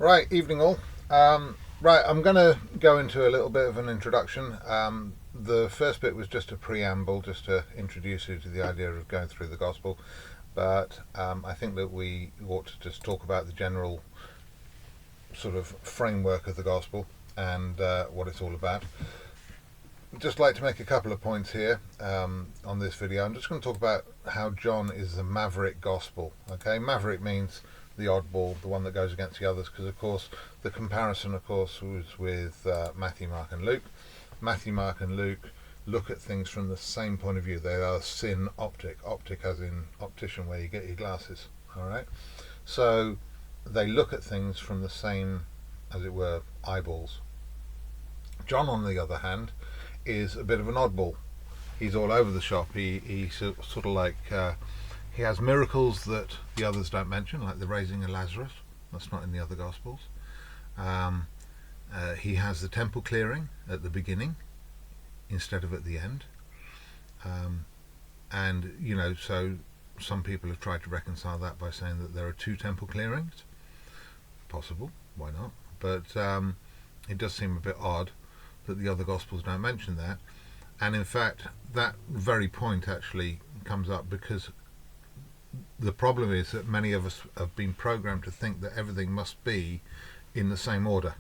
Right, evening all. Right, I'm going to go into a little bit of an introduction. The first bit was just a preamble, just to introduce you to the idea of going through the gospel. But I think that we ought to just talk about the general sort of framework of the gospel and what it's all about. I'd just like to make a couple of points here on this video. I'm just going to talk about how John is the maverick gospel. Okay, maverick means the oddball, the one that goes against the others, because of course the comparison, of course, was with Matthew, Mark, and Luke. Matthew, Mark, and Luke look at things from the same point of view. They are synoptic, optic as in optician, where you get your glasses. All right, so they look at things from the same, as it were, eyeballs. John, on the other hand, is a bit of an oddball. He's all over the shop. He's sort of like he has miracles that the others don't mention, like the raising of Lazarus. That's not in the other Gospels. He has the temple clearing at the beginning instead of at the end. And, you know, so some people have tried to reconcile that by saying that there are two temple clearings. Possible, why not? But it does seem a bit odd that the other Gospels don't mention that. And in fact, that very point actually comes up because the problem is that many of us have been programmed to think that everything must be in the same order,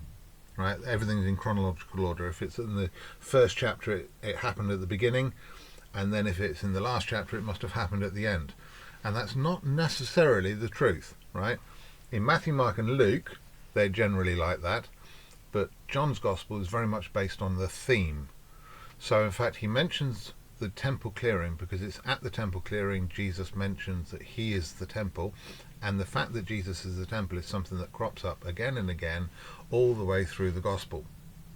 right? Everything's in chronological order. If it's in the first chapter, it happened at the beginning, and then if it's in the last chapter, it must have happened at the end. And that's not necessarily the truth, right? In Matthew, Mark, and Luke, they're generally like that, but John's Gospel is very much based on the theme. So in fact, he mentions the temple clearing because it's at the temple clearing Jesus mentions that he is the temple, and the fact that Jesus is the temple is something that crops up again and again all the way through the gospel,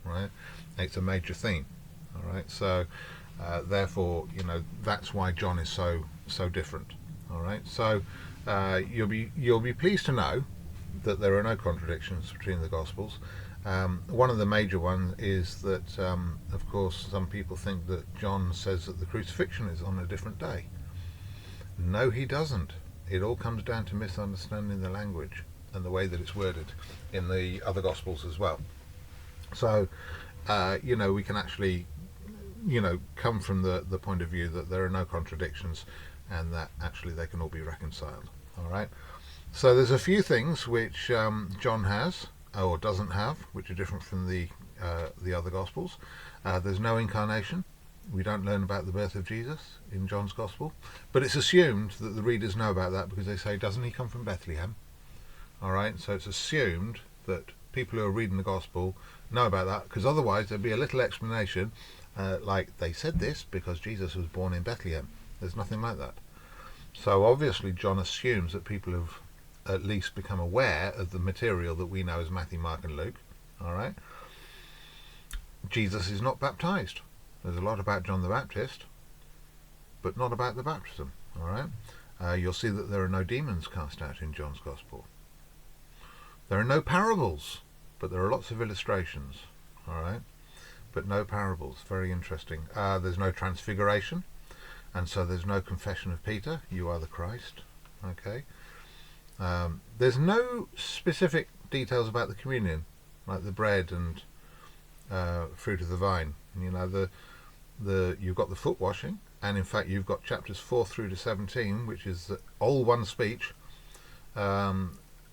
right? It's a major theme. All right, so therefore, you know, that's why John is so different. All right, so you'll be pleased to know that there are no contradictions between the gospels. One of the major ones is that, of course, some people think that John says that the crucifixion is on a different day. No, he doesn't. It all comes down to misunderstanding the language and the way that it's worded in the other Gospels as well. So, you know, we can actually, you know, come from the point of view that there are no contradictions and that actually they can all be reconciled. All right. So there's a few things which John has or doesn't have, which are different from the other Gospels. There's no incarnation. We don't learn about the birth of Jesus in John's Gospel, but it's assumed that the readers know about that because they say, doesn't he come from Bethlehem? All right, so it's assumed that people who are reading the Gospel know about that, because otherwise there'd be a little explanation, like they said this because Jesus was born in Bethlehem. There's nothing like that. So obviously John assumes that people have at least become aware of the material that we know as Matthew, Mark, and Luke. All right. Jesus is not baptized. There's a lot about John the Baptist, but not about the baptism. All right. You'll see that there are no demons cast out in John's Gospel. There are no parables, but there are lots of illustrations. All right, but no parables. Very interesting. There's no transfiguration, and so there's no confession of Peter. You are the Christ. Okay. There's no specific details about the communion, like the bread and fruit of the vine. You know, you've got the foot washing, and in fact you've got chapters 4 through to 17, which is all one speech,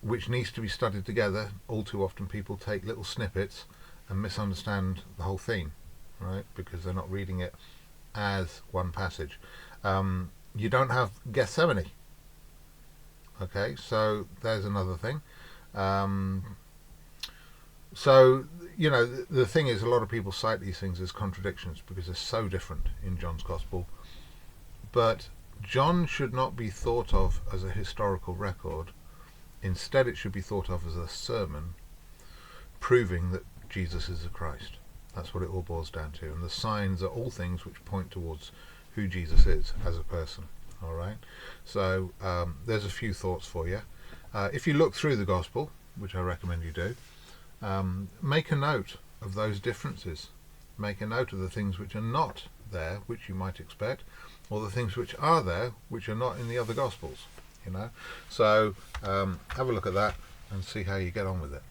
which needs to be studied together. All too often people take little snippets and misunderstand the whole theme, right? Because they're not reading it as one passage. You don't have Gethsemane. Okay, so there's another thing. So, you know, the thing is, a lot of people cite these things as contradictions because they're so different in John's Gospel. But John should not be thought of as a historical record. Instead, it should be thought of as a sermon proving that Jesus is the Christ. That's what it all boils down to. And the signs are all things which point towards who Jesus is as a person. All right, so there's a few thoughts for you. If you look through the Gospel, which I recommend you do, make a note of those differences. Make a note of the things which are not there, which you might expect, or the things which are there, which are not in the other Gospels. You know, so have a look at that and see how you get on with it.